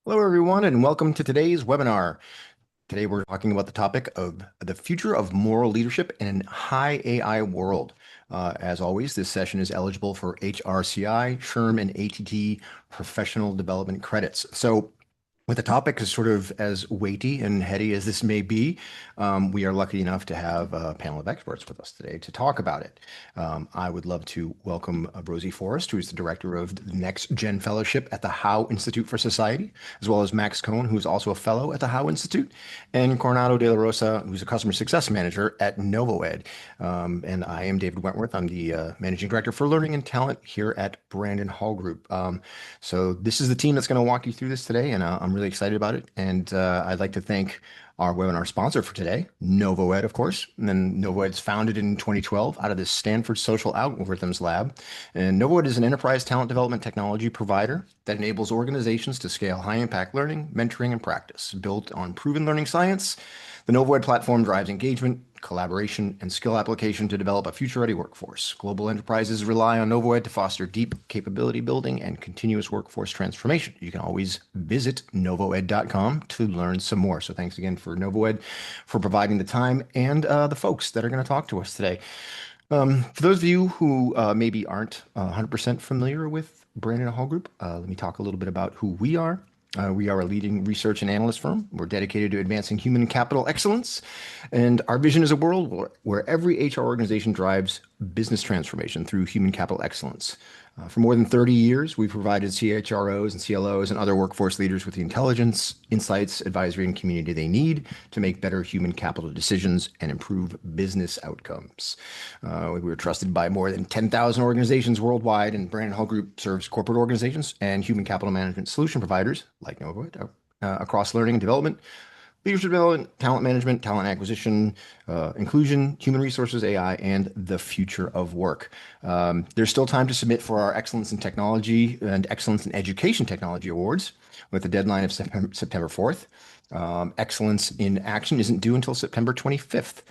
Hello, everyone, and welcome to today's webinar. Today, we're talking about the topic of the future of moral leadership in a high AI world. As always, this session is eligible for HRCI, SHRM, and ATT professional development credits. So with the topic as sort of as weighty and heady as this may be, we are lucky enough to have a panel of experts with us today to talk about it. I would love to welcome Rosie Forrest, who is the director of the NextGen Fellowship at the Howe Institute for Society, as well as Max Cohen, who is also a fellow at the Howe Institute, and Conrado De La Rosa, who's a customer success manager at NovoEd. And I am David Wentworth. I'm the managing director for learning and talent here at Brandon Hall Group. So this is the team that's going to walk you through this today, and I'm really excited about it. And I'd like to thank our webinar sponsor for today, NovoEd, of course. And then NovoEd's founded in 2012 out of the Stanford Social Algorithms Lab. And NovoEd is an enterprise talent development technology provider that enables organizations to scale high-impact learning, mentoring, and practice. Built on proven learning science, the NovoEd platform drives engagement, collaboration, and skill application to develop a future-ready workforce. Global enterprises rely on NovoEd to foster deep capability building and continuous workforce transformation. You can always visit novoed.com to learn some more. So thanks again for NovoEd for providing the time and the folks that are going to talk to us today. For those of you who maybe aren't 100% familiar with Brandon Hall Group, let me talk a little bit about who we are. We are a leading research and analyst firm. We're dedicated to advancing human capital excellence. And our vision is a world where every HR organization drives business transformation through human capital excellence. For more than 30 years, we've provided CHROs and CLOs and other workforce leaders with the intelligence, insights, advisory, and community they need to make better human capital decisions and improve business outcomes. We were trusted by more than 10,000 organizations worldwide, and Brandon Hall Group serves corporate organizations and human capital management solution providers like NovoEd across learning and development, leadership development, talent management, talent acquisition, inclusion, human resources, AI, and the future of work. There's still time to submit for our Excellence in Technology and Excellence in Education Technology Awards with a deadline of September 4th. Excellence in Action isn't due until September 25th.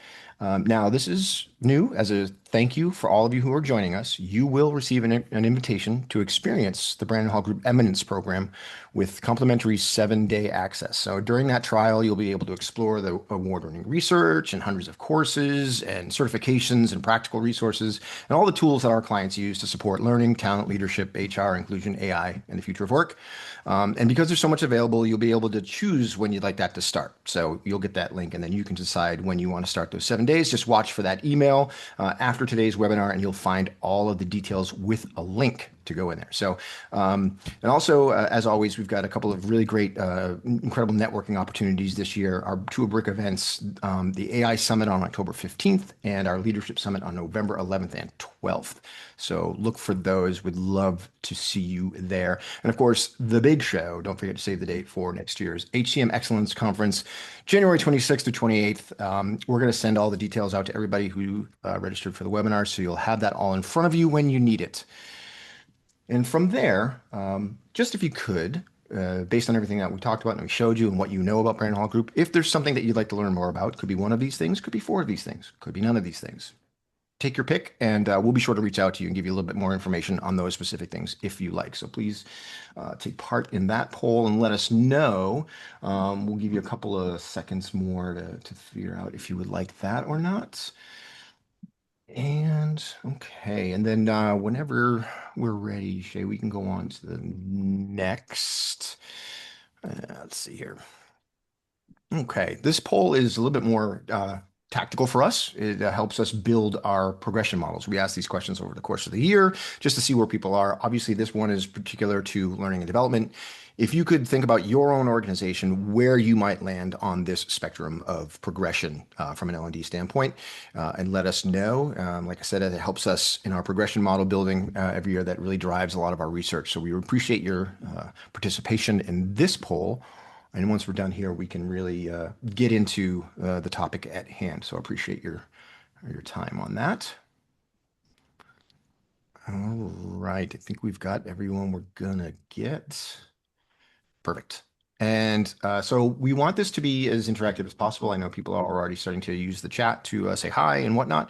Now, this is new. As a thank you for all of you who are joining us, you will receive an invitation to experience the Brandon Hall Group Eminence Program with complimentary 7-day access. So during that trial, you'll be able to explore the award-winning research and hundreds of courses and certifications and practical resources and all the tools that our clients use to support learning, talent, leadership, HR, inclusion, AI, and the future of work. And because there's so much available, you'll be able to choose when you'd like that to start. So you'll get that link, and then you can decide when you want to start those 7 days. Just watch for that email after today's webinar, and you'll find all of the details with a link to go in there. So, and also, as always, we've got a couple of really great, incredible networking opportunities this year. Our two brick events, the AI Summit on October 15th and our Leadership Summit on November 11th and 12th. So look for those. We'd love to see you there. And of course, the big show, don't forget to save the date for next year's HCM Excellence Conference, January 26th through 28th. We're going to send all the details out to everybody who registered for the webinar, so you'll have that all in front of you when you need it. And from there, just if you could, based on everything that we talked about and we showed you and what you know about Brandon Hall Group, if there's something that you'd like to learn more about, could be one of these things, could be four of these things, could be none of these things. Take your pick, and we'll be sure to reach out to you and give you a little bit more information on those specific things if you like. So please take part in that poll and let us know. We'll give you a couple of seconds more to figure out if you would like that or not. And okay, and then whenever we're ready, Shay, we can go on to the next. Let's see here. Okay, this poll is a little bit more tactical for us. It helps us build our progression models. We ask these questions over the course of the year just to see where people are. Obviously, this one is particular to learning and development. If you could think about your own organization, where you might land on this spectrum of progression from an L&D standpoint, and let us know. Like I said, it helps us in our progression model building every year. That really drives a lot of our research. So we appreciate your participation in this poll. And once we're done here, we can really get into the topic at hand. So I appreciate your time on that. All right, I think we've got everyone we're gonna get. Perfect. And so we want this to be as interactive as possible. I know people are already starting to use the chat to say hi and whatnot.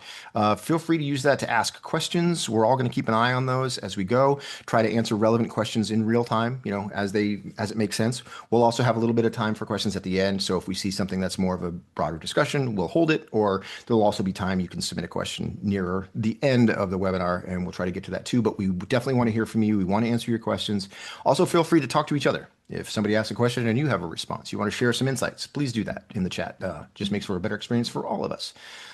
Feel free to use that to ask questions. We're all going to keep an eye on those as we go. Try to answer relevant questions in real time, as it makes sense. We'll also have a little bit of time for questions at the end. So if we see something that's more of a broader discussion, we'll hold it. Or there'll also be time you can submit a question nearer the end of the webinar, and we'll try to get to that too. But we definitely want to hear from you. We want to answer your questions. Also, feel free to talk to each other. If somebody asks a question and you have a response, you want to share some insights, please do that in the chat. Just makes for a better experience for all of us.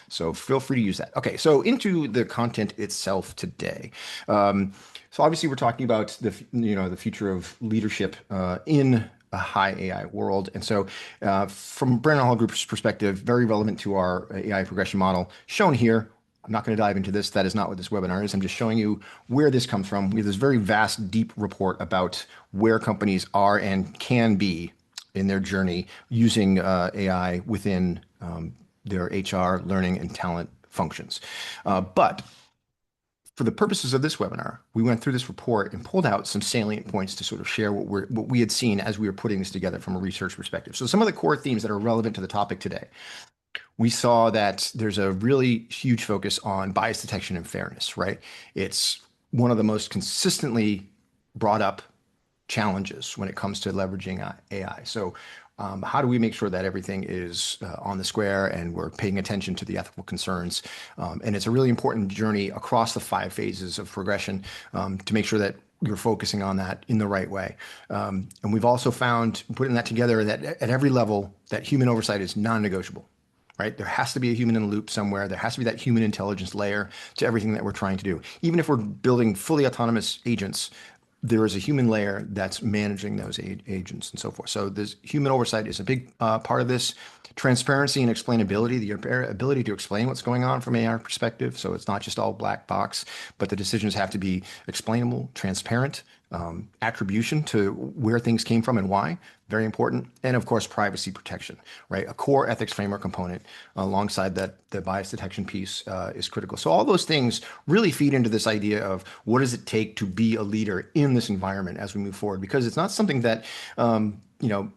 So feel free to use that. Okay, so into the content itself today. So obviously we're talking about the future of leadership in a high AI world. And so from Brandon Hall Group's perspective, very relevant to our AI progression model shown here. I'm not going to dive into this. That is not what this webinar is. I'm just showing you where this comes from. We have this very vast, deep report about where companies are and can be in their journey using AI within their HR, learning, and talent functions. But for the purposes of this webinar, we went through this report and pulled out some salient points to sort of share what we had seen as we were putting this together from a research perspective. So some of the core themes that are relevant to the topic today. We saw that there's a really huge focus on bias detection and fairness, right? It's one of the most consistently brought up challenges when it comes to leveraging AI. So how do we make sure that everything is on the square and we're paying attention to the ethical concerns? And it's a really important journey across the 5 phases of progression to make sure that you're focusing on that in the right way. And we've also found, putting that together, that at every level, that human oversight is non-negotiable. Right? There has to be a human in the loop somewhere. There has to be that human intelligence layer to everything that we're trying to do. Even if we're building fully autonomous agents, there is a human layer that's managing those agents and so forth. So this human oversight is a big part of this. Transparency and explainability, the ability to explain what's going on from an AI perspective. So it's not just all black box, but the decisions have to be explainable, transparent, attribution to where things came from and why, very important. And of course, privacy protection, right? A core ethics framework component alongside that, the bias detection piece is critical. So all those things really feed into this idea of what does it take to be a leader in this environment as we move forward, because it's not something that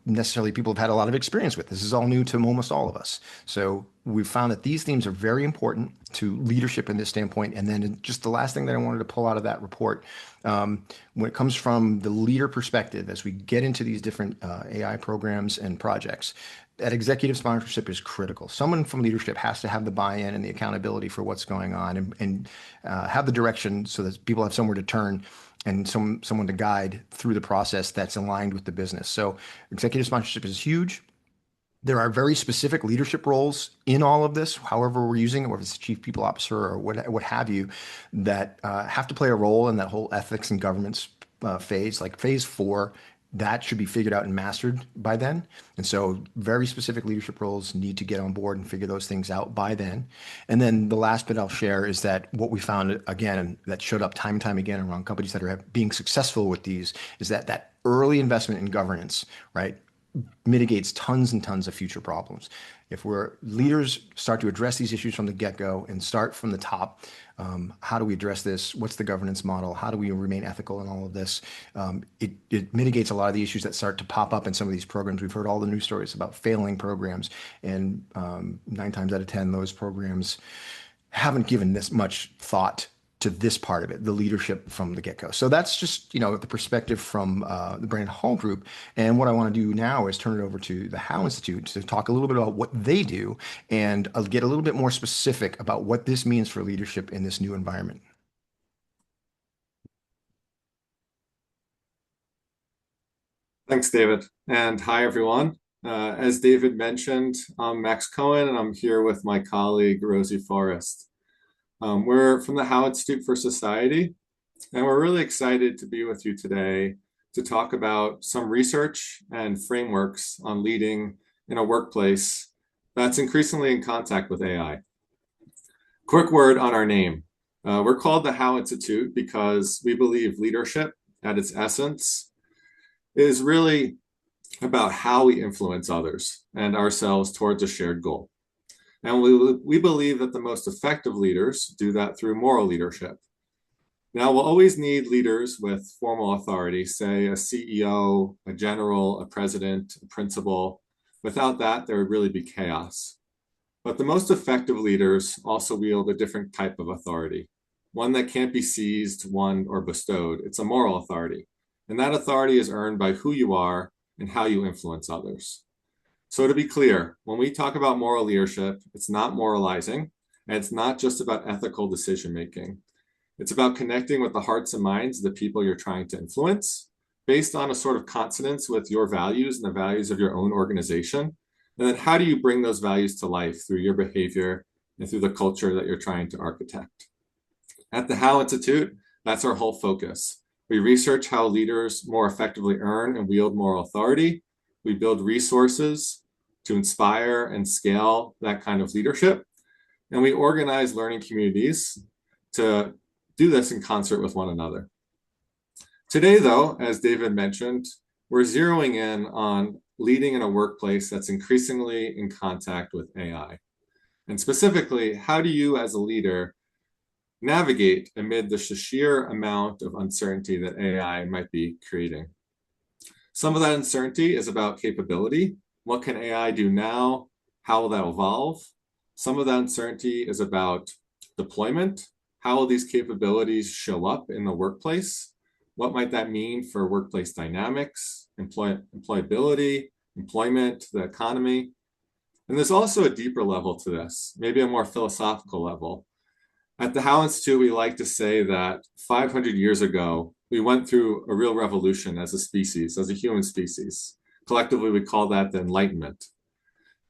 necessarily people have had a lot of experience with. This is all new to almost all of us. So we've found that these themes are very important to leadership in this standpoint. And then just the last thing that I wanted to pull out of that report, when it comes from the leader perspective, as we get into these different AI programs and projects, that executive sponsorship is critical. Someone from leadership has to have the buy-in and the accountability for what's going on and have the direction so that people have somewhere to turn and someone to guide through the process that's aligned with the business. So executive sponsorship is huge. There are very specific leadership roles in all of this, however we're using it, whether it's chief people officer or what have you, that have to play a role in that whole ethics and governance phase, like phase 4. That should be figured out and mastered by then. And so very specific leadership roles need to get on board and figure those things out by then. And then the last bit I'll share is that what we found, again, that showed up time and time again around companies that are being successful with these, is that early investment in governance, right, mitigates tons and tons of future problems. If leaders start to address these issues from the get-go and start from the top, how do we address this? What's the governance model? How do we remain ethical in all of this? It mitigates a lot of the issues that start to pop up in some of these programs. We've heard all the news stories about failing programs, and 9 times out of 10, those programs haven't given this much thought to this part of it, the leadership from the get-go. So that's just, the perspective from the Brandon Hall Group. And what I want to do now is turn it over to the Howe Institute to talk a little bit about what they do, and I'll get a little bit more specific about what this means for leadership in this new environment. Thanks, David. And hi, everyone. As David mentioned, I'm Max Cohen, and I'm here with my colleague, Rosie Forrest. We're from the Howe Institute for Society, and we're really excited to be with you today to talk about some research and frameworks on leading in a workplace that's increasingly in contact with AI. Quick word on our name. We're called the Howe Institute because we believe leadership at its essence is really about how we influence others and ourselves towards a shared goal. And we believe that the most effective leaders do that through moral leadership. Now, we'll always need leaders with formal authority, say a CEO, a general, a president, a principal. Without that, there would really be chaos. But the most effective leaders also wield a different type of authority, one that can't be seized, won, or bestowed. It's a moral authority. And that authority is earned by who you are and how you influence others. So, to be clear, when we talk about moral leadership, it's not moralizing, and it's not just about ethical decision making. It's about connecting with the hearts and minds of the people you're trying to influence based on a sort of consonance with your values and the values of your own organization. And then how do you bring those values to life through your behavior and through the culture that you're trying to architect? At the How Institute, that's our whole focus. We research how leaders more effectively earn and wield moral authority. We build resources to inspire and scale that kind of leadership. And we organize learning communities to do this in concert with one another. Today, though, as David mentioned, we're zeroing in on leading in a workplace that's increasingly in contact with AI. And specifically, how do you as a leader navigate amid the sheer amount of uncertainty that AI might be creating? Some of that uncertainty is about capability. What can AI do now? How will that evolve? Some of that uncertainty is about deployment. How will these capabilities show up in the workplace? What might that mean for workplace dynamics, employability, employment, the economy? And there's also a deeper level to this, maybe a more philosophical level. At the How Institute, we like to say that 500 years ago, we went through a real revolution as a species, as a human species. Collectively, we call that the Enlightenment.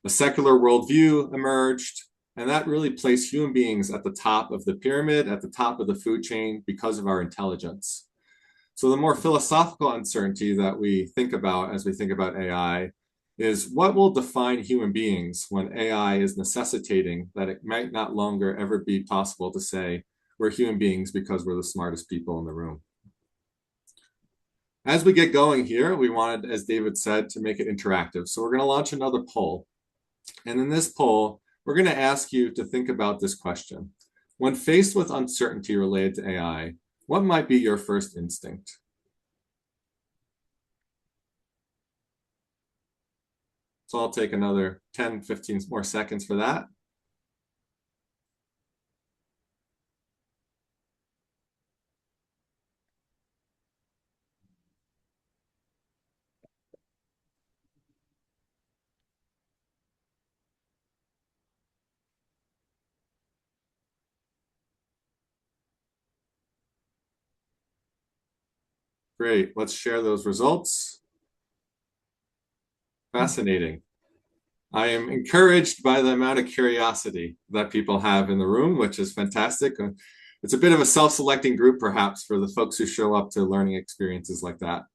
A secular worldview emerged, and that really placed human beings at the top of the pyramid, at the top of the food chain because of our intelligence. So the more philosophical uncertainty that we think about as we think about AI is what will define human beings when AI is necessitating that it might not longer ever be possible to say we're human beings because we're the smartest people in the room. As we get going here, we wanted, as David said, to make it interactive. So we're going to launch another poll. And in this poll, we're going to ask you to think about this question. When faced with uncertainty related to AI, what might be your first instinct? So I'll take another 10, 15 more seconds for that. Great, let's share those results. Fascinating. I am encouraged by the amount of curiosity that people have in the room, which is fantastic. It's a bit of a self-selecting group, perhaps, for the folks who show up to learning experiences like that.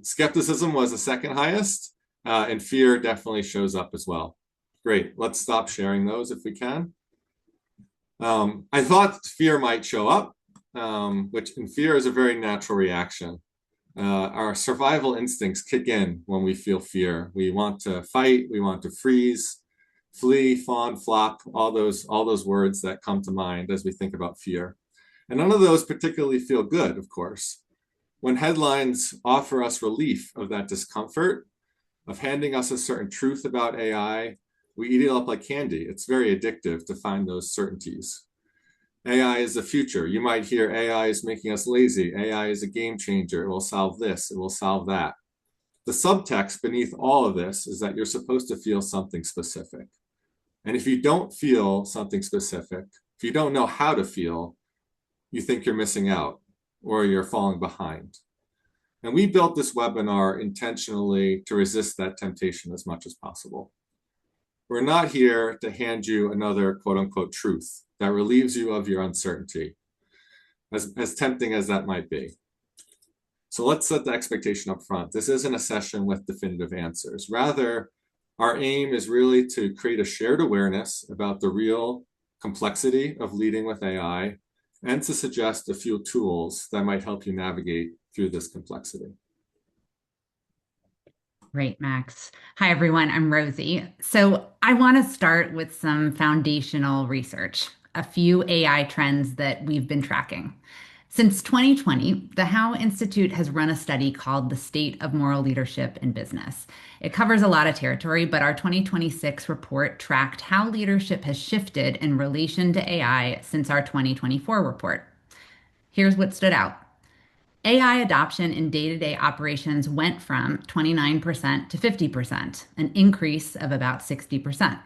Skepticism was the second highest, and fear definitely shows up as well. Great, let's stop sharing those if we can. I thought fear might show up, which in fear is a very natural reaction. Our survival instincts kick in when we feel fear. We want to fight, we want to freeze, flee, fawn, flop, all those words that come to mind as we think about fear. And none of those particularly feel good, of course. When headlines offer us relief of that discomfort, of handing us a certain truth about AI, we eat it up like candy. It's very addictive to find those certainties. AI is the future. You might hear AI is making us lazy. AI is a game changer. It will solve this. It will solve that. The subtext beneath all of this is that you're supposed to feel something specific. And if you don't feel something specific, if you don't know how to feel, you think you're missing out or you're falling behind. And we built this webinar intentionally to resist that temptation as much as possible. We're not here to hand you another quote unquote truth that relieves you of your uncertainty, as tempting as that might be. So let's set the expectation up front. This isn't a session with definitive answers. Rather, our aim is really to create a shared awareness about the real complexity of leading with AI and to suggest a few tools that might help you navigate through this complexity. Great, Max. Hi, everyone. I'm Rosie. So I want to start with some foundational research, a few AI trends that we've been tracking. Since 2020, the Howe Institute has run a study called The State of Moral Leadership in Business. It covers a lot of territory, but our 2026 report tracked how leadership has shifted in relation to AI since our 2024 report. Here's what stood out. AI adoption in day-to-day operations went from 29% to 50%, an increase of about 60%.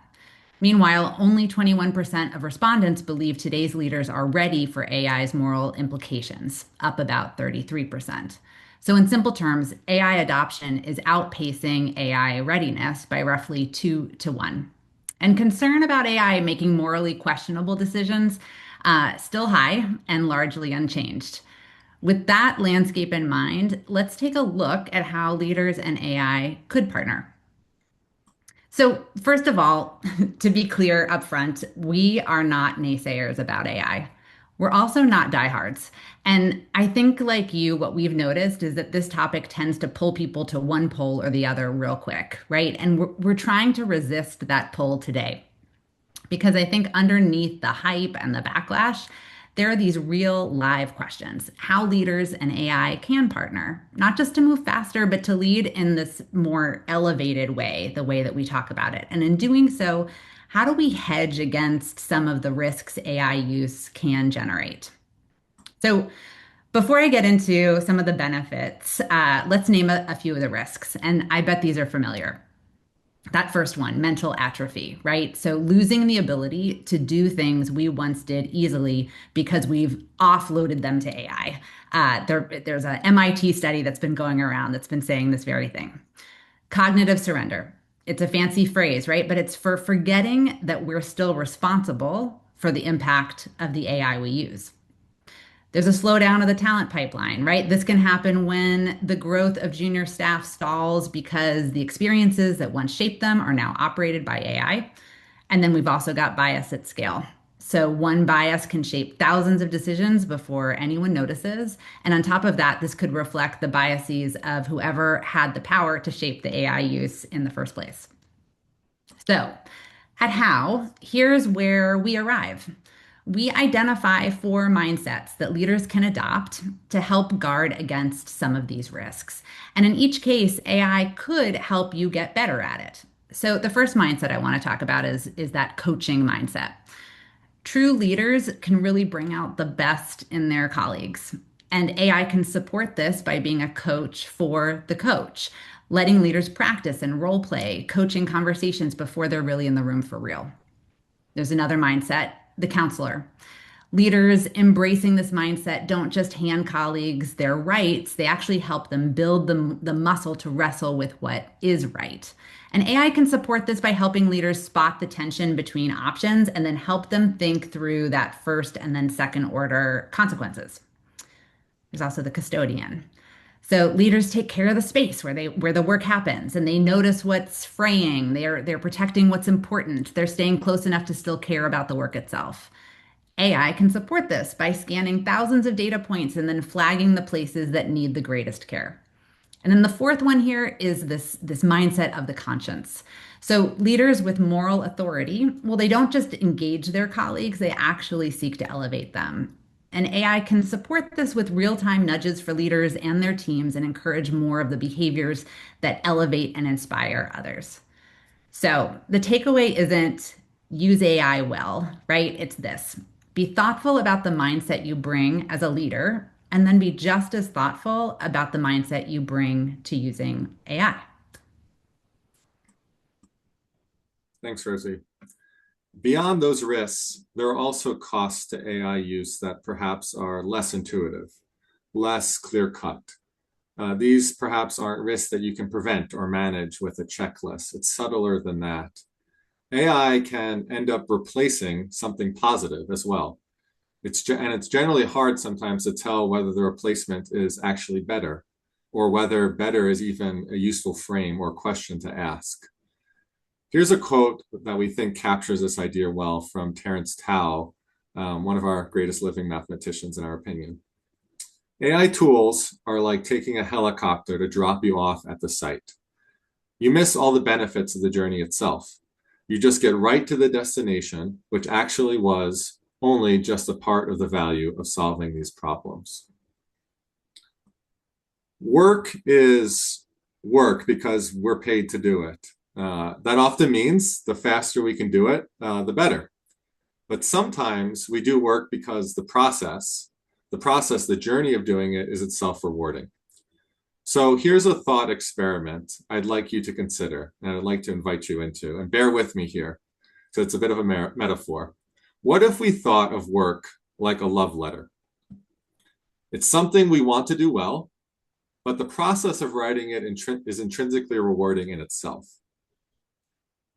Meanwhile, only 21% of respondents believe today's leaders are ready for AI's moral implications, up about 33%. So, in simple terms, AI adoption is outpacing AI readiness by roughly 2 to 1. And concern about AI making morally questionable decisions still high and largely unchanged. With that landscape in mind, let's take a look at how leaders and AI could partner. So, first of all, to be clear upfront, we are not naysayers about AI. We're also not diehards. And I think, like you, what we've noticed is that this topic tends to pull people to one pole or the other real quick, right? And we're trying to resist that pull today because I think underneath the hype and the backlash, there are these real live questions how leaders and AI can partner, not just to move faster, but to lead in this more elevated way, the way that we talk about it. And in doing so, how do we hedge against some of the risks AI use can generate? So, before I get into some of the benefits, let's name a few of the risks. And I bet these are familiar. That first one, mental atrophy, right? So losing the ability to do things we once did easily because we've offloaded them to AI. There's an MIT study that's been going around that's been saying this very thing. Cognitive surrender. It's a fancy phrase, right? But it's for forgetting that we're still responsible for the impact of the AI we use. There's a slowdown of the talent pipeline, right? This can happen when the growth of junior staff stalls because the experiences that once shaped them are now operated by AI. And then we've also got bias at scale. So one bias can shape thousands of decisions before anyone notices. And on top of that, this could reflect the biases of whoever had the power to shape the AI use in the first place. So, at How, here's where we arrive. We identify 4 mindsets that leaders can adopt to help guard against some of these risks. And in each case, AI could help you get better at it. So, the first mindset I want to talk about is that coaching mindset. True leaders can really bring out the best in their colleagues. And AI can support this by being a coach for the coach, letting leaders practice and role play, coaching conversations before they're really in the room for real. There's another mindset, the counselor. Leaders embracing this mindset don't just hand colleagues their rights, they actually help them build the muscle to wrestle with what is right. And AI can support this by helping leaders spot the tension between options and then help them think through that first and then second order consequences. There's also the custodian. So leaders take care of the space where the work happens and they notice what's fraying. They're protecting what's important. They're staying close enough to still care about the work itself. AI can support this by scanning thousands of data points and then flagging the places that need the greatest care. And then the fourth one here is this mindset of the conscience. So leaders with moral authority, well, they don't just engage their colleagues, they actually seek to elevate them. And AI can support this with real-time nudges for leaders and their teams and encourage more of the behaviors that elevate and inspire others. So the takeaway isn't use AI well, right? It's this. Be thoughtful about the mindset you bring as a leader, and then be just as thoughtful about the mindset you bring to using AI. Thanks, Rosie. Beyond those risks, there are also costs to AI use that perhaps are less intuitive, less clear-cut. These perhaps aren't risks that you can prevent or manage with a checklist. It's subtler than that. AI can end up replacing something positive as well. It's generally hard sometimes to tell whether the replacement is actually better or whether better is even a useful frame or question to ask. Here's a quote that we think captures this idea well from Terence Tao, one of our greatest living mathematicians in our opinion. AI tools are like taking a helicopter to drop you off at the site. You miss all the benefits of the journey itself. You just get right to the destination, which actually was only just a part of the value of solving these problems. Work is work because we're paid to do it. That often means the faster we can do it, the better. But sometimes we do work because the journey of doing it is itself rewarding. So here's a thought experiment I'd like you to consider, and I'd like to invite you into, and bear with me here, so it's a bit of a metaphor. What if we thought of work like a love letter? It's something we want to do well, but the process of writing it is intrinsically rewarding in itself.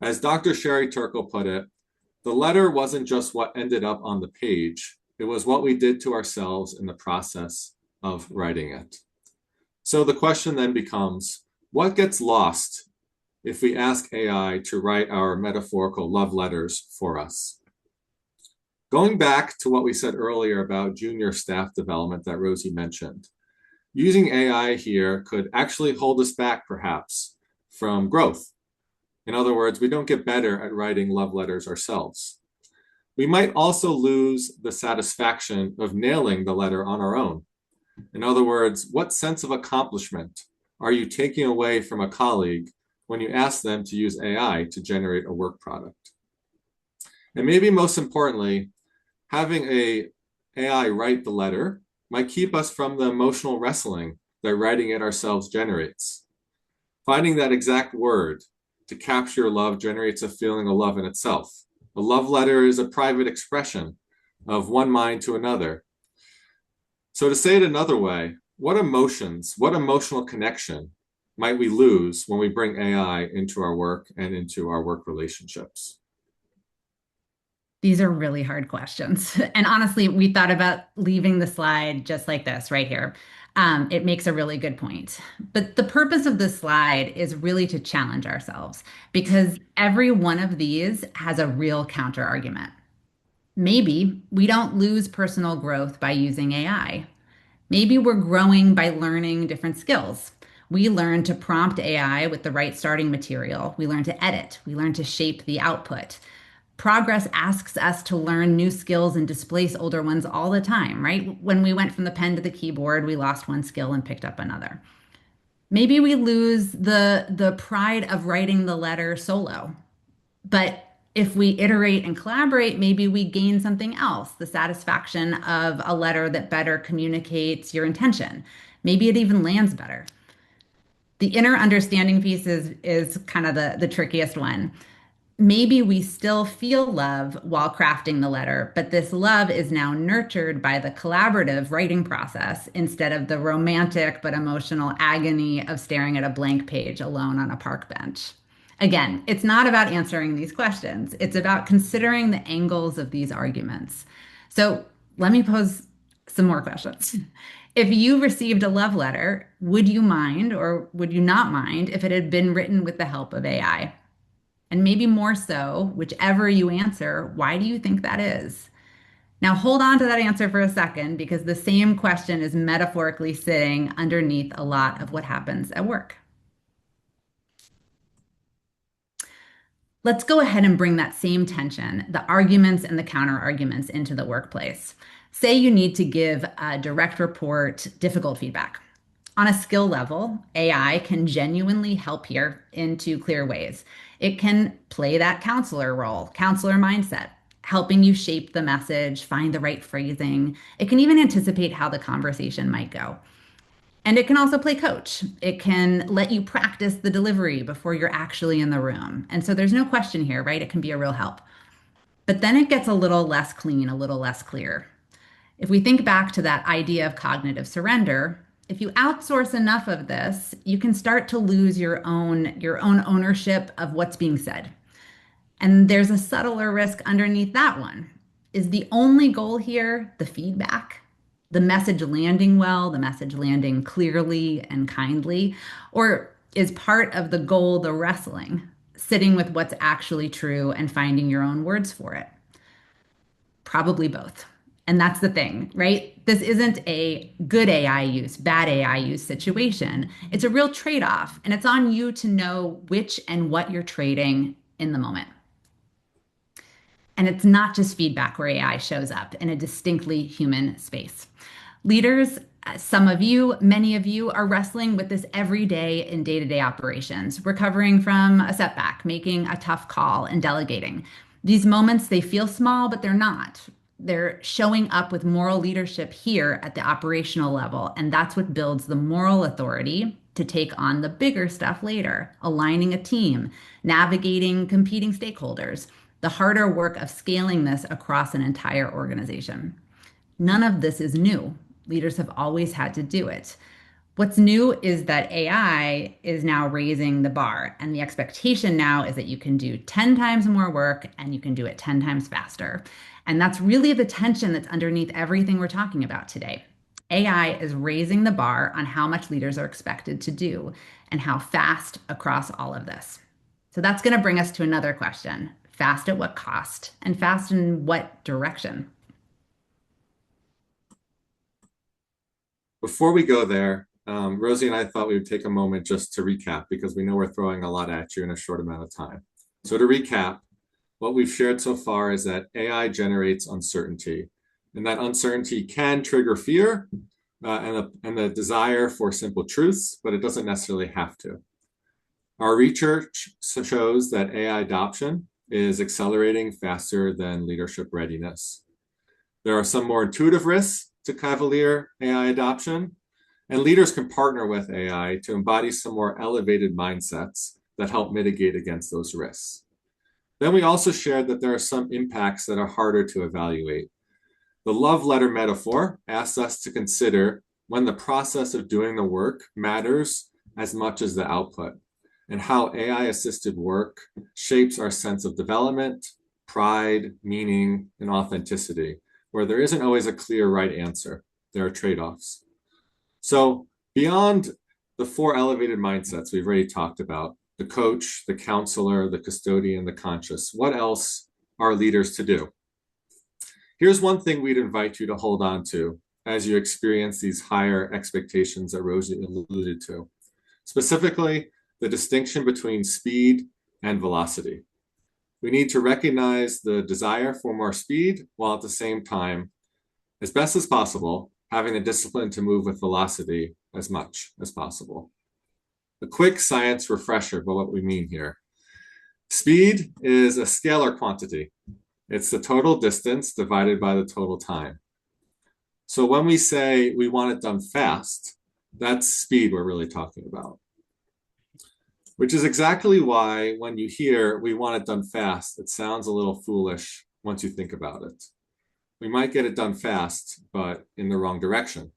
As Dr. Sherry Turkle put it, the letter wasn't just what ended up on the page, it was what we did to ourselves in the process of writing it. So the question then becomes, what gets lost if we ask AI to write our metaphorical love letters for us? Going back to what we said earlier about junior staff development that Rosie mentioned, using AI here could actually hold us back, perhaps, from growth. In other words, we don't get better at writing love letters ourselves. We might also lose the satisfaction of nailing the letter on our own. In other words, what sense of accomplishment are you taking away from a colleague when you ask them to use AI to generate a work product? And maybe most importantly, having an AI write the letter might keep us from the emotional wrestling that writing it ourselves generates. Finding that exact word to capture love generates a feeling of love in itself. A love letter is a private expression of one mind to another. So to say it another way, what emotional connection might we lose when we bring AI into our work and into our work relationships? These are really hard questions. And honestly, we thought about leaving the slide just like this right here. It makes a really good point. But the purpose of this slide is really to challenge ourselves because every one of these has a real counter argument. Maybe we don't lose personal growth by using AI. Maybe we're growing by learning different skills. We learn to prompt AI with the right starting material. We learn to edit. We learn to shape the output. Progress asks us to learn new skills and displace older ones all the time, right? When we went from the pen to the keyboard, we lost one skill and picked up another. Maybe we lose the pride of writing the letter solo. But if we iterate and collaborate, maybe we gain something else, the satisfaction of a letter that better communicates your intention. Maybe it even lands better. The inner understanding piece is kind of the trickiest one. Maybe we still feel love while crafting the letter, but this love is now nurtured by the collaborative writing process instead of the romantic but emotional agony of staring at a blank page alone on a park bench. Again, it's not about answering these questions. It's about considering the angles of these arguments. So let me pose some more questions. If you received a love letter, would you mind or would you not mind if it had been written with the help of AI? And maybe more so, whichever you answer, why do you think that is? Now, hold on to that answer for a second because the same question is metaphorically sitting underneath a lot of what happens at work. Let's go ahead and bring that same tension, the arguments and the counter arguments into the workplace. Say you need to give a direct report difficult feedback. On a skill level, AI can genuinely help here in two clear ways. It can play that counselor role, counselor mindset, helping you shape the message, find the right phrasing. It can even anticipate how the conversation might go. And it can also play coach. It can let you practice the delivery before you're actually in the room. And so there's no question here, right? It can be a real help. But then it gets a little less clean, a little less clear. If we think back to that idea of cognitive surrender, if you outsource enough of this, you can start to lose your own ownership of what's being said. And there's a subtler risk underneath that one. Is the only goal here the feedback? The message landing well, the message landing clearly and kindly? Or is part of the goal the wrestling, sitting with what's actually true and finding your own words for it? Probably both. And that's the thing, right? This isn't a good AI use, bad AI use situation. It's a real trade-off, and it's on you to know which and what you're trading in the moment. And it's not just feedback where AI shows up in a distinctly human space. Leaders, some of you, many of you are wrestling with this every day in day-to-day operations, recovering from a setback, making a tough call, and delegating. These moments, they feel small, but they're not. They're showing up with moral leadership here at the operational level, and that's what builds the moral authority to take on the bigger stuff later, aligning a team, navigating competing stakeholders, the harder work of scaling this across an entire organization. None of this is new. Leaders have always had to do it. What's new is that AI is now raising the bar, and the expectation now is that you can do 10 times more work and you can do it 10 times faster. And that's really the tension that's underneath everything we're talking about today. AI is raising the bar on how much leaders are expected to do and how fast across all of this. So that's going to bring us to another question. Fast at what cost? And fast in what direction? Before we go there, Rosie and I thought we would take a moment just to recap because we know we're throwing a lot at you in a short amount of time. So to recap, what we've shared so far is that AI generates uncertainty, and that uncertainty can trigger fear and the desire for simple truths, but it doesn't necessarily have to. Our research shows that AI adoption is accelerating faster than leadership readiness. There are some more intuitive risks to cavalier AI adoption, and leaders can partner with AI to embody some more elevated mindsets that help mitigate against those risks. Then we also shared that there are some impacts that are harder to evaluate. The love letter metaphor asks us to consider when the process of doing the work matters as much as the output, and how AI-assisted work shapes our sense of development, pride, meaning, and authenticity, where there isn't always a clear right answer. There are trade-offs. So beyond the 4 elevated mindsets we've already talked about, the coach, the counselor, the custodian, the conscious, what else are leaders to do? Here's one thing we'd invite you to hold on to as you experience these higher expectations that Rosie alluded to. Specifically, the distinction between speed and velocity. We need to recognize the desire for more speed while at the same time, as best as possible, having the discipline to move with velocity as much as possible. A quick science refresher about what we mean here. Speed is a scalar quantity. It's the total distance divided by the total time. So when we say we want it done fast, that's speed we're really talking about. Which is exactly why when you hear we want it done fast, it sounds a little foolish once you think about it. We might get it done fast, but in the wrong direction.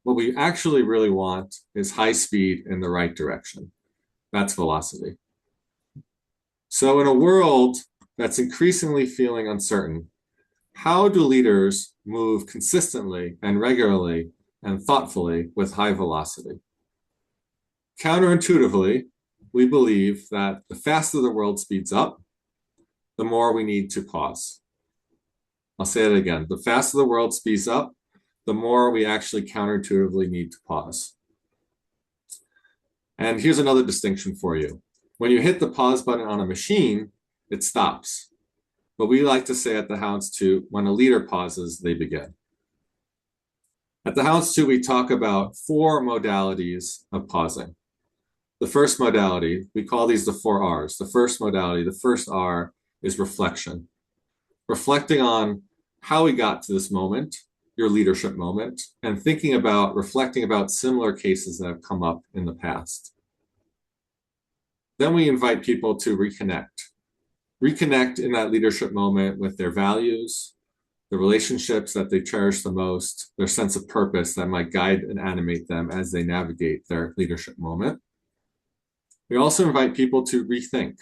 What we actually really want is high speed in the right direction. That's velocity. So in a world that's increasingly feeling uncertain, how do leaders move consistently and regularly and thoughtfully with high velocity? Counterintuitively, we believe that the faster the world speeds up, the more we need to pause. I'll say it again. The faster the world speeds up, the more we actually counterintuitively need to pause. And here's another distinction for you. When you hit the pause button on a machine, it stops. But we like to say at the Houndstooth, when a leader pauses, they begin. At the Houndstooth, we talk about 4 modalities of pausing. The first modality, we call these the 4 R's. The first modality, the first R, is reflection. Reflecting on how we got to this moment, your leadership moment, and reflecting about similar cases that have come up in the past. Then we invite people to reconnect. Reconnect in that leadership moment with their values, the relationships that they cherish the most, their sense of purpose that might guide and animate them as they navigate their leadership moment. We also invite people to rethink.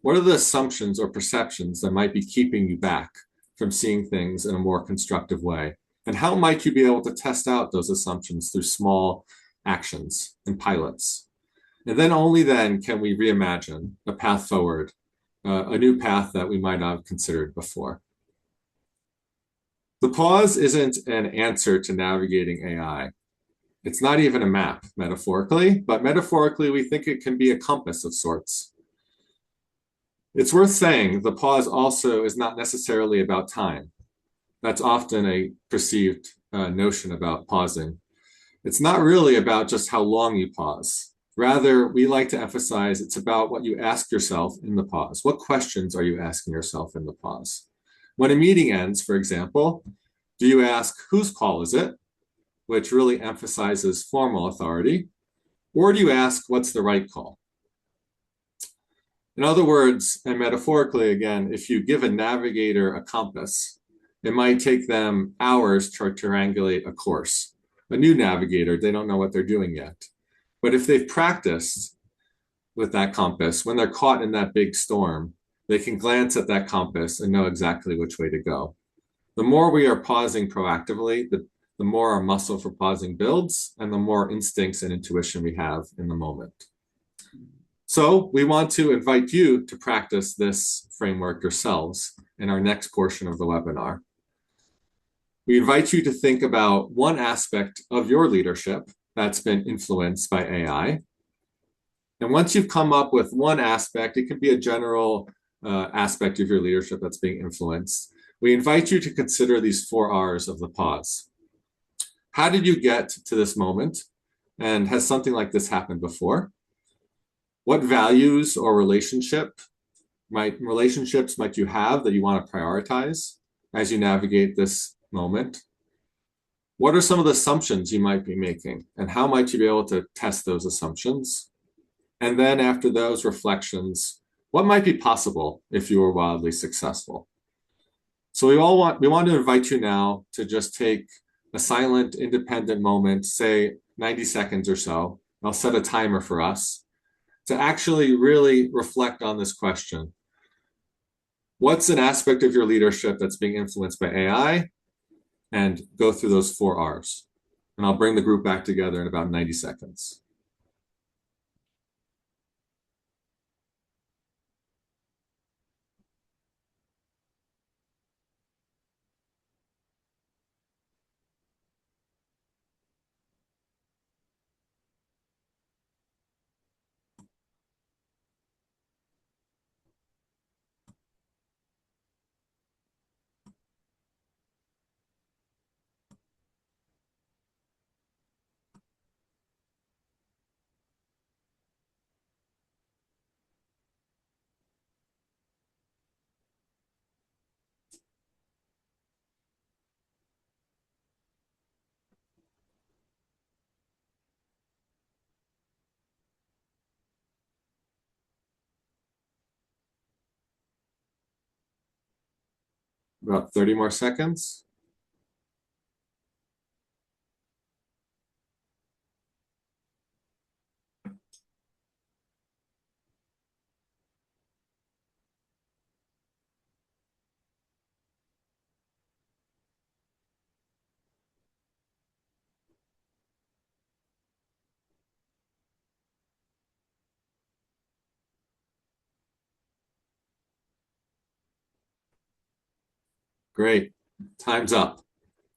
What are the assumptions or perceptions that might be keeping you back from seeing things in a more constructive way? And how might you be able to test out those assumptions through small actions and pilots? And then only then can we reimagine a path forward, a new path that we might not have considered before. The pause isn't an answer to navigating AI. It's not even a map, metaphorically, but metaphorically, we think it can be a compass of sorts. It's worth saying the pause also is not necessarily about time. That's often a perceived notion about pausing. It's not really about just how long you pause. Rather, we like to emphasize it's about what you ask yourself in the pause. What questions are you asking yourself in the pause? When a meeting ends, for example, do you ask, whose call is it? Which really emphasizes formal authority. Or do you ask, what's the right call? In other words, and metaphorically again, if you give a navigator a compass, it might take them hours to triangulate a course. A new navigator, they don't know what they're doing yet. But if they've practiced with that compass, when they're caught in that big storm, they can glance at that compass and know exactly which way to go. The more we are pausing proactively, the more our muscle for pausing builds and the more instincts and intuition we have in the moment. So we want to invite you to practice this framework yourselves in our next portion of the webinar. We invite you to think about one aspect of your leadership that's been influenced by AI. And once you've come up with one aspect, it can be a general aspect of your leadership that's being influenced. We invite you to consider these 4 R's of the pause. How did you get to this moment? And has something like this happened before? What values or relationships might you have that you want to prioritize as you navigate this moment? What are some of the assumptions you might be making, and how might you be able to test those assumptions? And then after those reflections, what might be possible if you were wildly successful? So we want to invite you now to just take a silent, independent moment, say 90 seconds or so. I'll set a timer for us to actually really reflect on this question. What's an aspect of your leadership that's being influenced by AI? And go through those 4 R's. And I'll bring the group back together in about 90 seconds. About 30 more seconds. Great. Time's up.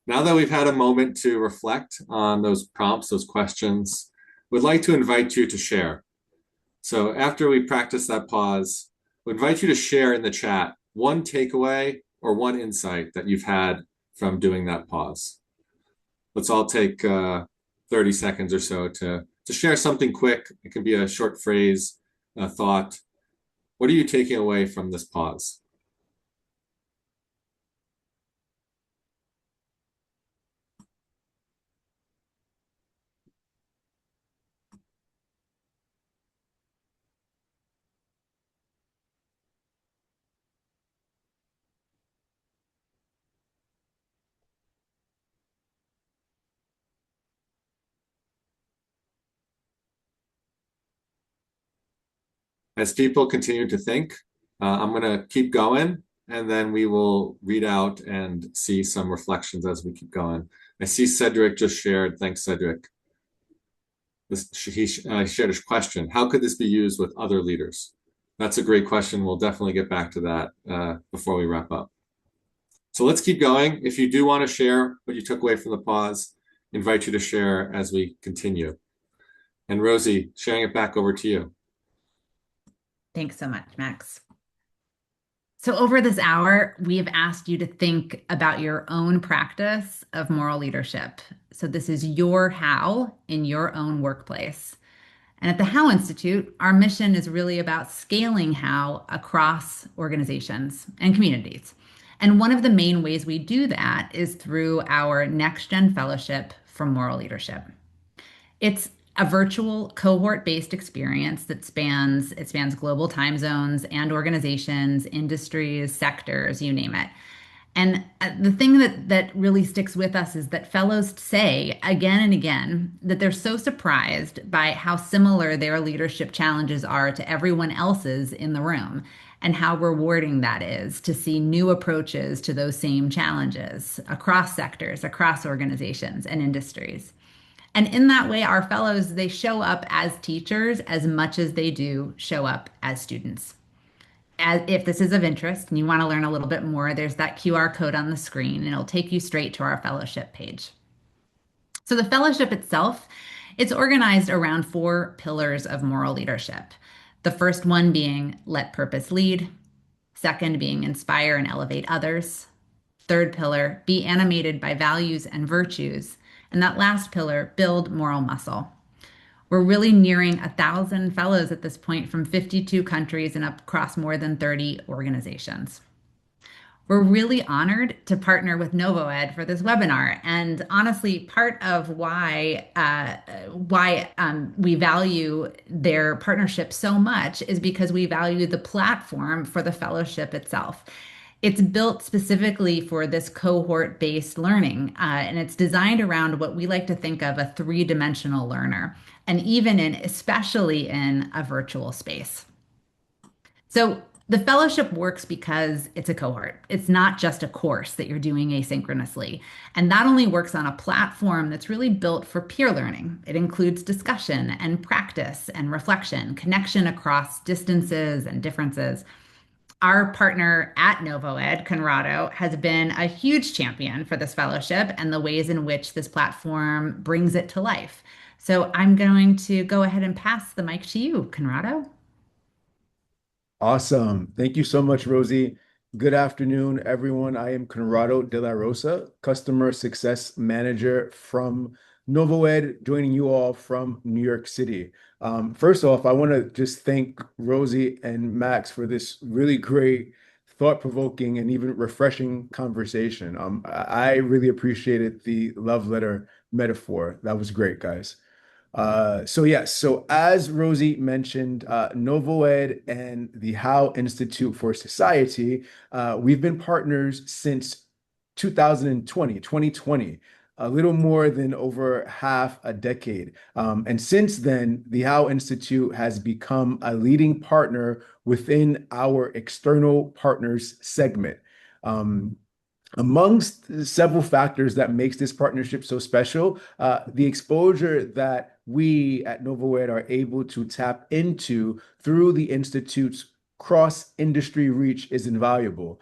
Now that we've had a moment to reflect on those prompts, those questions, we'd like to invite you to share. So after we practice that pause, we invite you to share in the chat one takeaway or one insight that you've had from doing that pause. Let's all take 30 seconds or so to share something quick. It can be a short phrase, a thought. What are you taking away from this pause? As people continue to think, I'm going to keep going, and then we will read out and see some reflections as we keep going. I see Cedric just shared. Thanks, Cedric. He shared a question. How could this be used with other leaders? That's a great question. We'll definitely get back to that before we wrap up. So let's keep going. If you do want to share what you took away from the pause, I invite you to share as we continue. And Rosie, sharing it back over to you. Thanks so much, Max. So, over this hour, we have asked you to think about your own practice of moral leadership. So, this is your how in your own workplace. And at the How Institute, our mission is really about scaling how across organizations and communities. And one of the main ways we do that is through our NextGen Fellowship for Moral Leadership. It's a virtual cohort-based experience that spans global time zones and organizations, industries, sectors, you name it. And the thing that really sticks with us is that fellows say again and again that they're so surprised by how similar their leadership challenges are to everyone else's in the room, and how rewarding that is to see new approaches to those same challenges across sectors, across organizations and industries. And in that way, our fellows, they show up as teachers as much as they do show up as students. If this is of interest and you want to learn a little bit more, there's that QR code on the screen, and it'll take you straight to our fellowship page. So the fellowship itself, it's organized around 4 pillars of moral leadership. The first one being let purpose lead. Second being inspire and elevate others. Third pillar, be animated by values and virtues. And that last pillar, build moral muscle. We're really nearing 1,000 fellows at this point from 52 countries and across more than 30 organizations. We're really honored to partner with NovoEd for this webinar. And honestly, part of why we value their partnership so much is because we value the platform for the fellowship itself. It's built specifically for this cohort-based learning, and it's designed around what we like to think of a three-dimensional learner, and especially in a virtual space. So the fellowship works because it's a cohort. It's not just a course that you're doing asynchronously. And that only works on a platform that's really built for peer learning. It includes discussion and practice and reflection, connection across distances and differences. Our partner at NovoEd, Conrado, has been a huge champion for this fellowship and the ways in which this platform brings it to life. So I'm going to go ahead and pass the mic to you, Conrado. Awesome. Thank you so much, Rosie. Good afternoon, everyone. I am Conrado De La Rosa, Customer Success Manager from NovoEd, joining you all from New York City. First off, I want to just thank Rosie and Max for this really great, thought-provoking, and even refreshing conversation. I really appreciated the love letter metaphor. That was great, guys. So as Rosie mentioned, NovoEd and the How Institute for Society, we've been partners since 2020, a little more than over half a decade. And since then, the How Institute has become a leading partner within our external partners segment. Amongst several factors that makes this partnership so special, the exposure that we at NovoEd are able to tap into through the Institute's cross-industry reach is invaluable.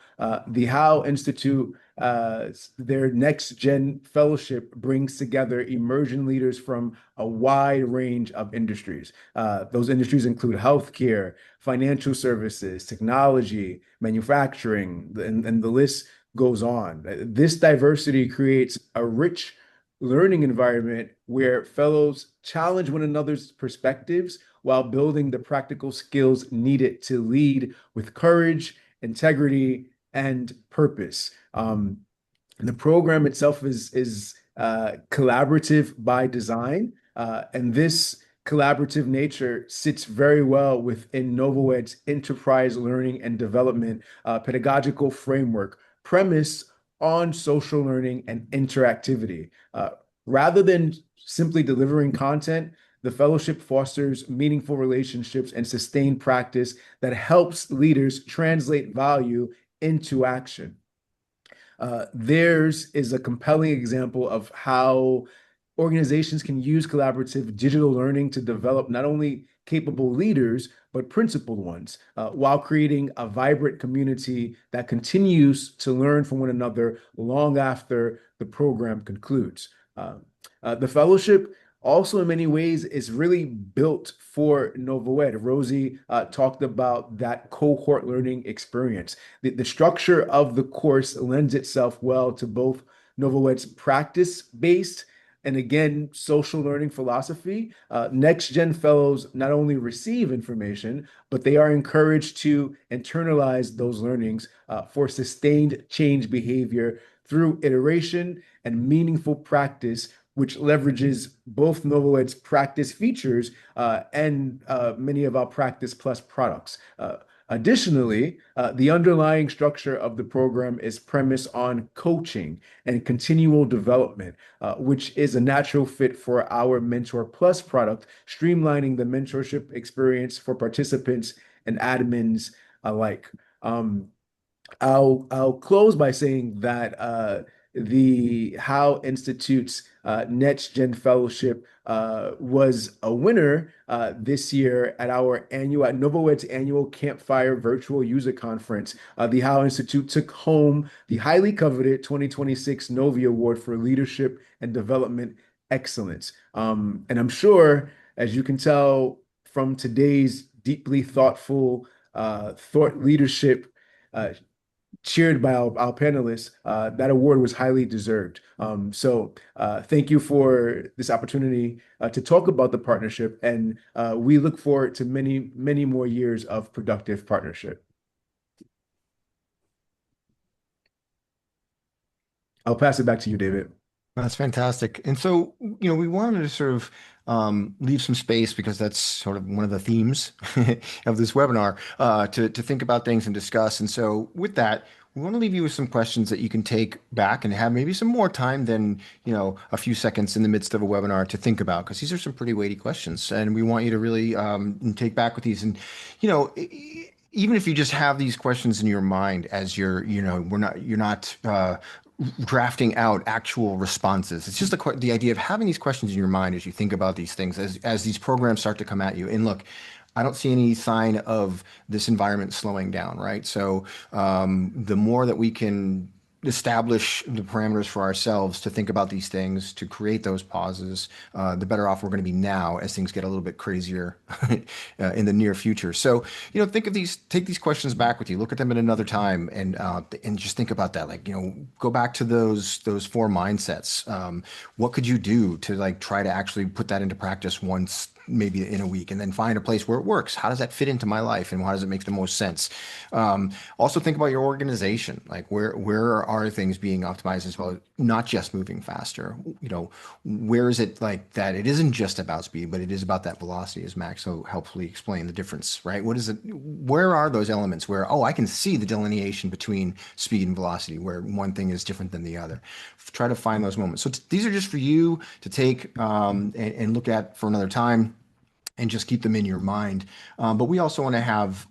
The How Institute, their NextGen Fellowship brings together immersion leaders from a wide range of industries. Those industries include healthcare, financial services, technology, manufacturing, and the list goes on. This diversity creates a rich learning environment where fellows challenge one another's perspectives while building the practical skills needed to lead with courage, integrity, and purpose. The program itself is collaborative by design, and this collaborative nature sits very well within NovoEd's enterprise learning and development pedagogical framework premise on social learning and interactivity. Rather than simply delivering content, the fellowship fosters meaningful relationships and sustained practice that helps leaders translate value into action. Theirs is a compelling example of how organizations can use collaborative digital learning to develop not only capable leaders, but principled ones, while creating a vibrant community that continues to learn from one another long after the program concludes. The fellowship also in many ways is really built for NovoEd. Rosie talked about that cohort learning experience. The structure of the course lends itself well to both NovoEd's practice-based and again, social learning philosophy. NextGen fellows not only receive information, but they are encouraged to internalize those learnings for sustained change behavior through iteration and meaningful practice, which leverages both NovoEd's practice features and many of our Practice Plus products. Additionally, the underlying structure of the program is premised on coaching and continual development, which is a natural fit for our Mentor Plus product, streamlining the mentorship experience for participants and admins alike. I'll close by saying that the How Institute's NextGen Fellowship was a winner this year at NovoEd's annual Campfire Virtual User Conference. The How Institute took home the highly coveted 2026 Novi Award for Leadership and Development Excellence. And I'm sure, as you can tell from today's deeply thoughtful thought leadership cheered by our panelists, that award was highly deserved. So thank you for this opportunity to talk about the partnership, and we look forward to many, many more years of productive partnership. I'll pass it back to you, David. That's fantastic. And so, we wanted to sort of leave some space because that's sort of one of the themes of this webinar to think about things and discuss. And so with that, we want to leave you with some questions that you can take back and have maybe some more time than, a few seconds in the midst of a webinar to think about, because these are some pretty weighty questions. And we want you to really take back with these. And, even if you just have these questions in your mind as you're not drafting out actual responses. It's just the idea of having these questions in your mind as you think about these things, as these programs start to come at you. And look, I don't see any sign of this environment slowing down, right? So the more that we can establish the parameters for ourselves to think about these things, to create those pauses, the better off we're going to be now as things get a little bit crazier in the near future. So, think of take these questions back with you, look at them at another time, and just think about that. Like, go back to those four mindsets. What could you do to try to actually put that into practice once, maybe in a week, and then find a place where it works? How does that fit into my life, and how does it make the most sense? Also think about your organization. Like where are things being optimized as well, not just moving faster? Where is it like that it isn't just about speed, but it is about that velocity, as Max so helpfully explained the difference, right? What is it? Where are those elements where, I can see the delineation between speed and velocity, where one thing is different than the other? Try to find those moments. So these are just for you to take and look at for another time, and just keep them in your mind. But we also want to have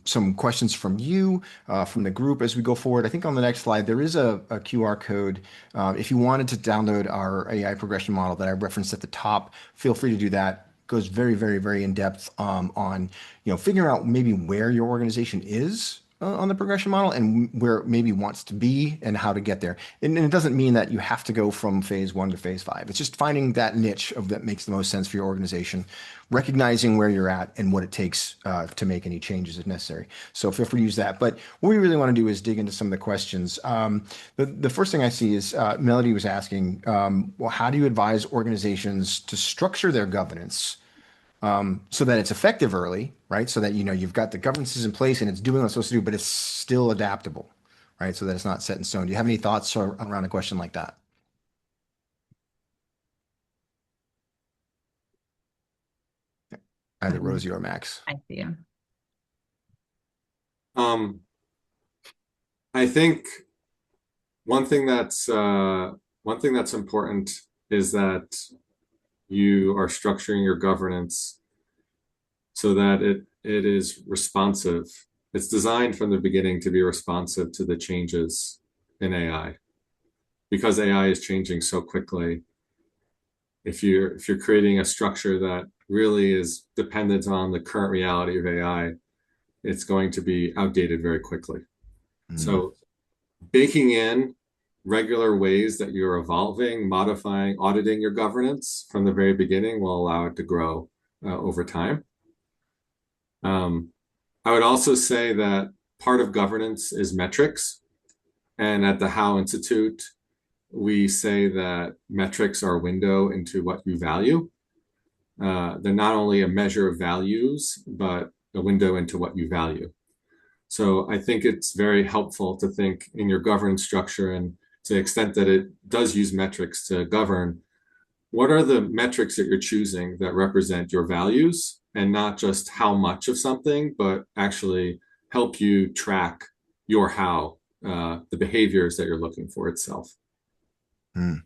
some questions from you, from the group as we go forward. I think on the next slide, there is a QR code. If you wanted to download our AI progression model that I referenced at the top, feel free to do that. Goes very, very, very in depth on figuring out maybe where your organization is on the progression model and where it maybe wants to be and how to get there. And it doesn't mean that you have to go from phase 1 to phase 5. It's just finding that niche that makes the most sense for your organization, recognizing where you're at and what it takes to make any changes if necessary. So feel free to use that. But what we really want to do is dig into some of the questions. The first thing I see is Melody was asking, well, how do you advise organizations to structure their governance so that it's effective early, right? So that you've got the governance in place and it's doing what it's supposed to do, but it's still adaptable, right? So that it's not set in stone. Do you have any thoughts around a question like that? Either Rosie or Max. I see you. I think one thing that's important is that you are structuring your governance so that it is responsive. It's designed from the beginning to be responsive to the changes in AI, because AI is changing so quickly. If you're creating a structure that really is dependent on the current reality of AI, it's going to be outdated very quickly. So baking in regular ways that you're evolving, modifying, auditing your governance from the very beginning will allow it to grow over time. I would also say that part of governance is metrics. And at the How Institute, we say that metrics are a window into what you value. They're not only a measure of values, but a window into what you value. So I think it's very helpful to think in your governance structure, and to the extent that it does use metrics to govern, what are the metrics that you're choosing that represent your values, and not just how much of something, but actually help you track your how, the behaviors that you're looking for itself. Mm.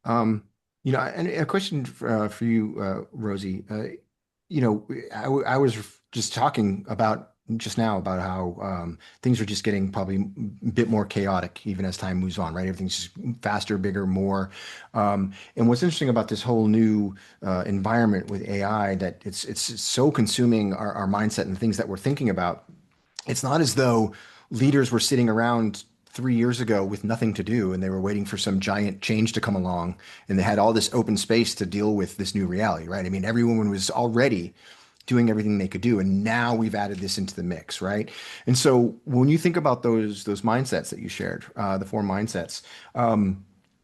And a question for you, Rosie. I was just talking about just now about how things are just getting probably a bit more chaotic even as time moves on, right? Everything's just faster, bigger, more. And what's interesting about this whole new environment with AI, that it's so consuming our mindset and things that we're thinking about. It's not as though leaders were sitting around 3 years ago with nothing to do and they were waiting for some giant change to come along and they had all this open space to deal with this new reality, right? I mean, everyone was already doing everything they could do, and now we've added this into the mix, right? And so when you think about those mindsets that you shared, the four mindsets,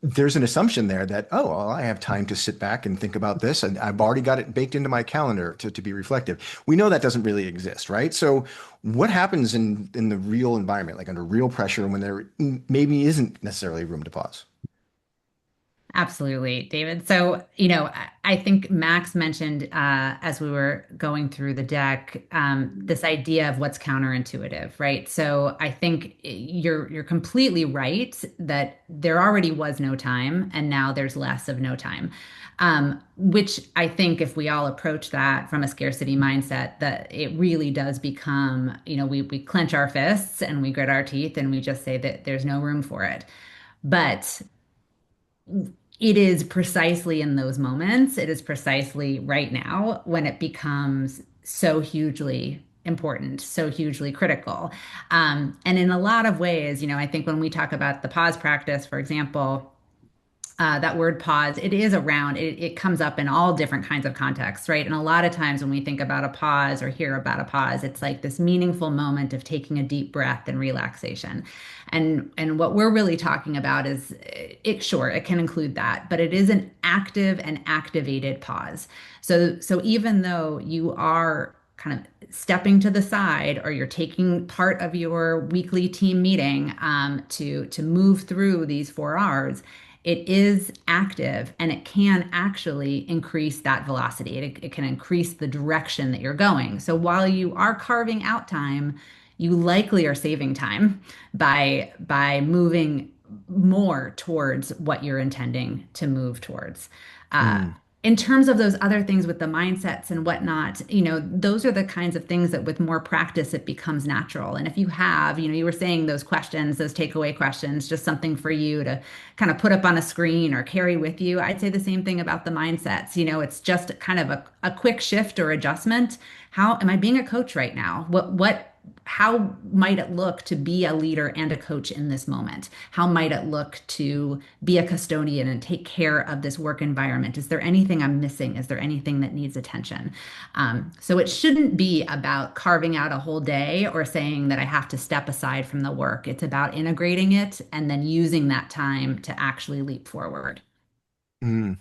there's an assumption there that, oh, well, I have time to sit back and think about this, and I've already got it baked into my calendar to be reflective. We know that doesn't really exist, right? So what happens in the real environment, like under real pressure, when there maybe isn't necessarily room to pause? Absolutely, David. So, I think Max mentioned as we were going through the deck, this idea of what's counterintuitive, right? So I think you're completely right that there already was no time and now there's less of no time. Which I think if we all approach that from a scarcity mindset, that it really does become, we clench our fists and we grit our teeth and we just say that there's no room for it. But it is precisely in those moments, it is precisely right now when it becomes so hugely important, so hugely critical. And in a lot of ways, I think when we talk about the pause practice, for example, that word pause, it comes up in all different kinds of contexts, right? And a lot of times when we think about a pause or hear about a pause, it's like this meaningful moment of taking a deep breath and relaxation. And what we're really talking about is it can include that, but it is an active and activated pause. So even though you are kind of stepping to the side or you're taking part of your weekly team meeting to move through these 4 hours, it is active and it can actually increase that velocity. It can increase the direction that you're going. So while you are carving out time, you likely are saving time by moving more towards what you're intending to move towards. Mm. In terms of those other things with the mindsets and whatnot, those are the kinds of things that with more practice, it becomes natural. And if you have, you were saying those questions, those takeaway questions, just something for you to kind of put up on a screen or carry with you, I'd say the same thing about the mindsets. It's just kind of a quick shift or adjustment. How am I being a coach right now? How might it look to be a leader and a coach in this moment? How might it look to be a custodian and take care of this work environment? Is there anything I'm missing? Is there anything that needs attention? So it shouldn't be about carving out a whole day or saying that I have to step aside from the work. It's about integrating it and then using that time to actually leap forward. Mm.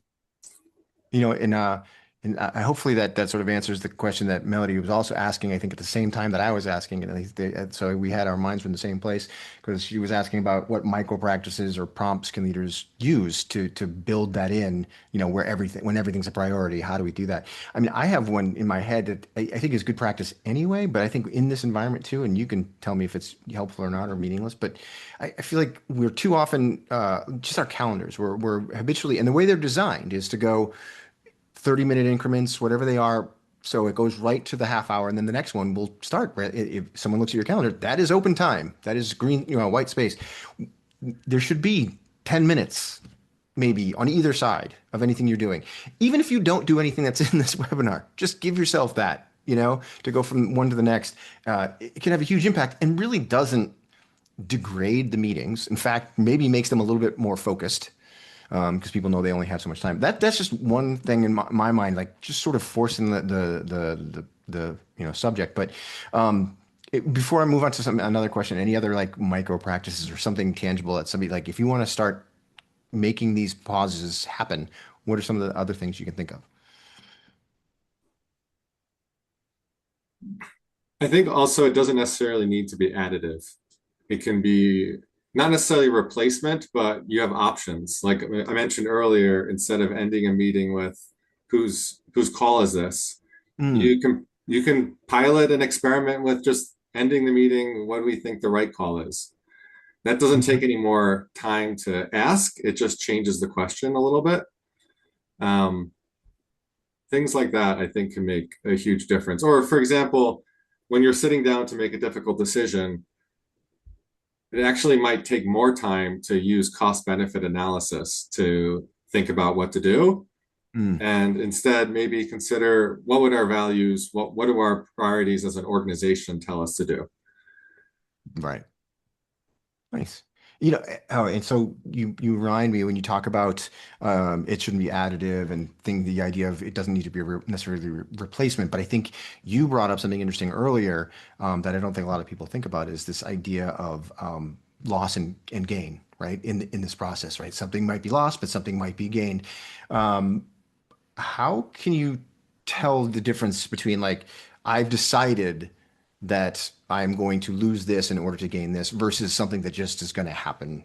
And hopefully that sort of answers the question that Melody was also asking, I think, at the same time that I was asking. And so we had our minds in the same place, because she was asking about what micro practices or prompts can leaders use to build that in, when everything's a priority. How do we do that? I mean, I have one in my head that I think is good practice anyway, but I think in this environment too, and you can tell me if it's helpful or not or meaningless, but I feel like we're too often, just our calendars, we're habitually, and the way they're designed is to go 30-minute increments, whatever they are. So it goes right to the half hour, and then the next one will start. If someone looks at your calendar, that is open time. That is green, white space. There should be 10 minutes maybe on either side of anything you're doing. Even if you don't do anything that's in this webinar, just give yourself that, to go from one to the next. It can have a huge impact and really doesn't degrade the meetings. In fact, maybe makes them a little bit more focused because people know they only have so much time. That's just one thing in my mind, like just sort of forcing the subject. But before I move on to another question, any other like micro practices or something tangible that somebody like if you want to start making these pauses happen, what are some of the other things you can think of? I think also it doesn't necessarily need to be additive. It can be not necessarily replacement, but you have options. Like I mentioned earlier, instead of ending a meeting with whose call is this, Mm, you can pilot an experiment with just ending the meeting. What do we think the right call is? That doesn't take any more time to ask. It just changes the question a little bit. Um, Things like that, I think, can make a huge difference. Or, for example, when you're sitting down to make a difficult decision, it actually might take more time to use cost benefit analysis to think about what to do. mm, And instead, maybe consider what would our values, what do our priorities as an organization tell us to do? right. Nice. Oh, and so you remind me when you talk about it shouldn't be additive and the idea of it doesn't need to be a necessarily replacement. But I think you brought up something interesting earlier that I don't think a lot of people think about is this idea of loss and gain, right? In this process, right? Something might be lost, but something might be gained. Um, how can you tell the difference between like I've decided that I'm going to lose this in order to gain this versus something that just is going to happen,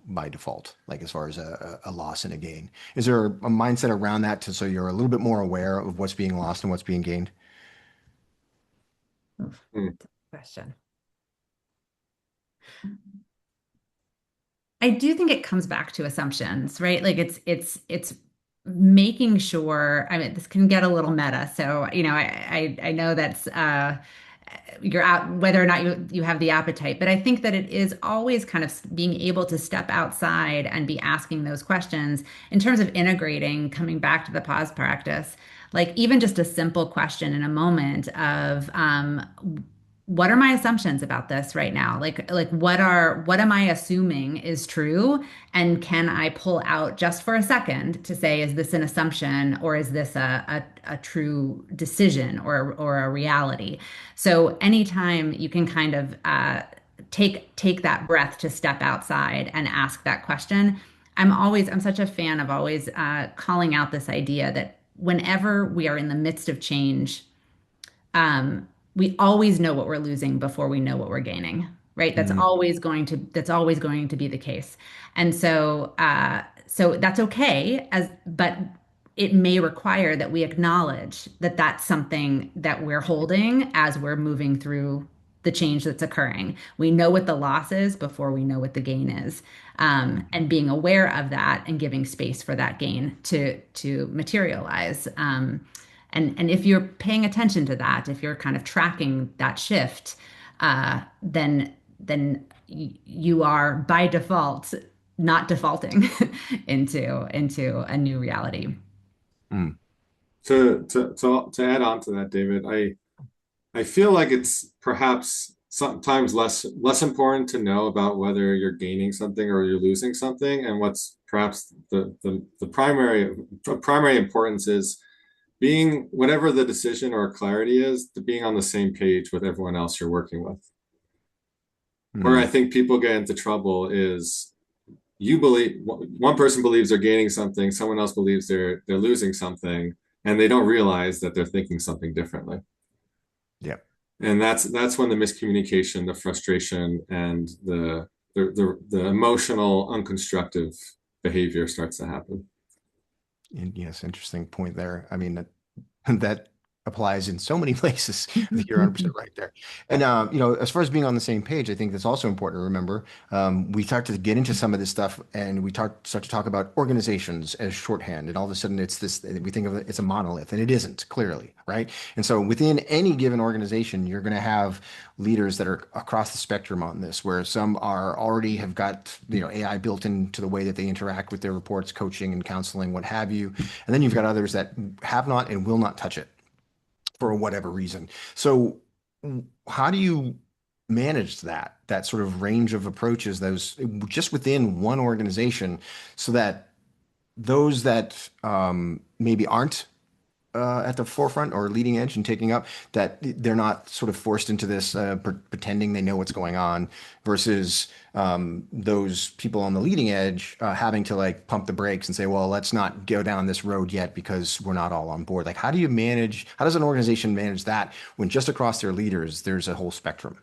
by default, like as far as a loss and a gain? Is there a mindset around that so you're a little bit more aware of what's being lost and what's being gained? Hmm. Question. I do think it comes back to assumptions, right? Like it's making sure, I mean, this can get a little meta. So, I know that's you're out whether or not you have the appetite, but I think that it is always kind of being able to step outside and be asking those questions in terms of integrating, coming back to the pause practice. Like even just a simple question in a moment of what are my assumptions about this right now? Like what am I assuming is true? And can I pull out just for a second to say, is this an assumption or is this a true decision or a reality? So anytime you can kind of take that breath to step outside and ask that question, I'm such a fan of always calling out this idea that whenever we are in the midst of change, we always know what we're losing before we know what we're gaining, right? Mm, That's always going to be the case. And so that's okay but it may require that we acknowledge that that's something that we're holding as we're moving through the change that's occurring. We know what the loss is before we know what the gain is. And being aware of that and giving space for that gain to materialize. And if you're paying attention to that, if you're kind of tracking that shift, then you are by default not defaulting into a new reality. mm, To add on to that, David, I feel like it's perhaps sometimes less important to know about whether you're gaining something or you're losing something, and what's perhaps the primary importance is being whatever the decision or clarity is, to being on the same page with everyone else you're working with. Where I mm. think people get into trouble is you believe one person believes they're gaining something, someone else believes they're losing something, and they don't realize that they're thinking something differently. Yeah. And that's when the miscommunication, the frustration, and the emotional, unconstructive behavior starts to happen. Yes, interesting point there. I mean, that applies in so many places. I think you're 100% right there. And as far as being on the same page, I think that's also important to remember. We start to get into some of this stuff, and we start to talk about organizations as shorthand, and all of a sudden it's this. We think of it, it's a monolith, and it isn't clearly, right? And so within any given organization, you're going to have leaders that are across the spectrum on this, where some are already have got AI built into the way that they interact with their reports, coaching and counseling, what have you, and then you've got others that have not and will not touch it for whatever reason. So how do you managed that sort of range of approaches, those just within one organization, so that those that maybe aren't at the forefront or leading edge and taking up, that they're not sort of forced into this pretending they know what's going on, versus those people on the leading edge having to like pump the brakes and say, well, let's not go down this road yet because we're not all on board. Like, how does an organization manage that when just across their leaders, there's a whole spectrum?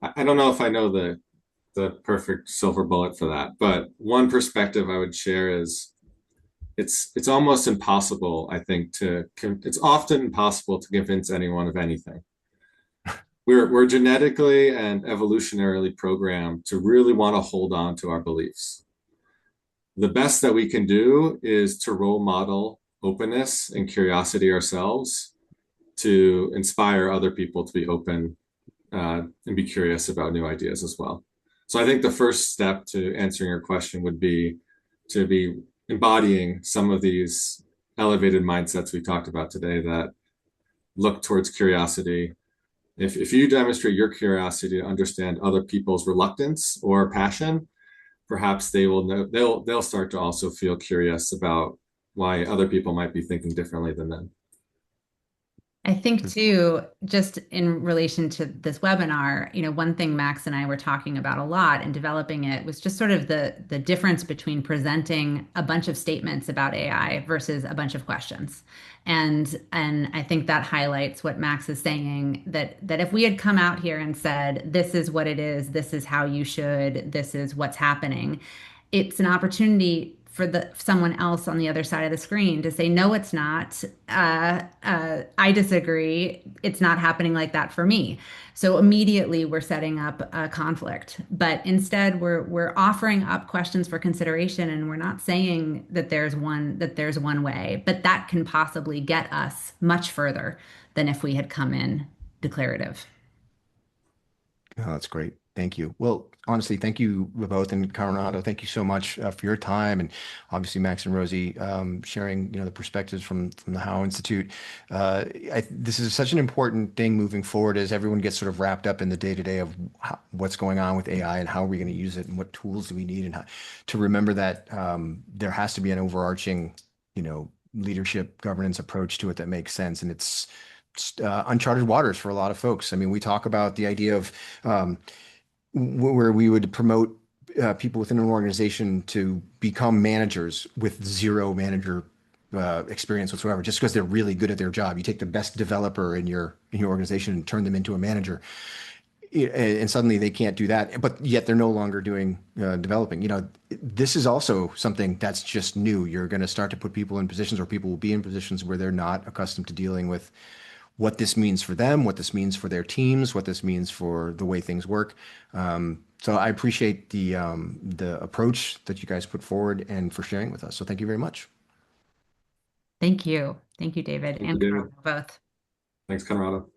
I don't know if I know the perfect silver bullet for that, but one perspective I would share is it's almost impossible, I think, it's often impossible to convince anyone of anything. We're genetically and evolutionarily programmed to really want to hold on to our beliefs. The best that we can do is to role model openness and curiosity ourselves, to inspire other people to be open and be curious about new ideas as well. So I think the first step to answering your question would be to be embodying some of these elevated mindsets we talked about today that look towards curiosity. If you demonstrate your curiosity to understand other people's reluctance or passion, perhaps they'll start to also feel curious about why other people might be thinking differently than them. I think too, just in relation to this webinar, one thing Max and I were talking about a lot in developing it was just sort of the difference between presenting a bunch of statements about AI versus a bunch of questions. And I think that highlights what Max is saying, that if we had come out here and said, this is what it is, this is how you should, this is what's happening, it's an opportunity for someone else on the other side of the screen to say, no, it's not. I disagree. It's not happening like that for me. So immediately we're setting up a conflict. But instead, we're offering up questions for consideration, and we're not saying that there's one way, but that can possibly get us much further than if we had come in declarative. Oh, that's great. Thank you. Well, honestly, thank you both, and Conrado, thank you so much for your time, and obviously Max and Rosie sharing, the perspectives from the Howe Institute. This is such an important thing moving forward as everyone gets sort of wrapped up in the day-to-day of what's going on with AI and how are we going to use it and what tools do we need, and to remember that there has to be an overarching, leadership governance approach to it that makes sense, and it's uncharted waters for a lot of folks. I mean, we talk about the idea of where we would promote people within an organization to become managers with zero manager experience whatsoever, just because they're really good at their job. You take the best developer in your organization and turn them into a manager, and suddenly they can't do that, but yet they're no longer doing developing. This is also something that's just new. You're going to start to put people in positions, or people will be in positions where they're not accustomed to dealing with what this means for them, what this means for their teams, what this means for the way things work. So I appreciate the approach that you guys put forward and for sharing with us. So thank you very much. Thank you. Thank you, David, Thank you, and David. Conrado, both. Thanks, Conrado.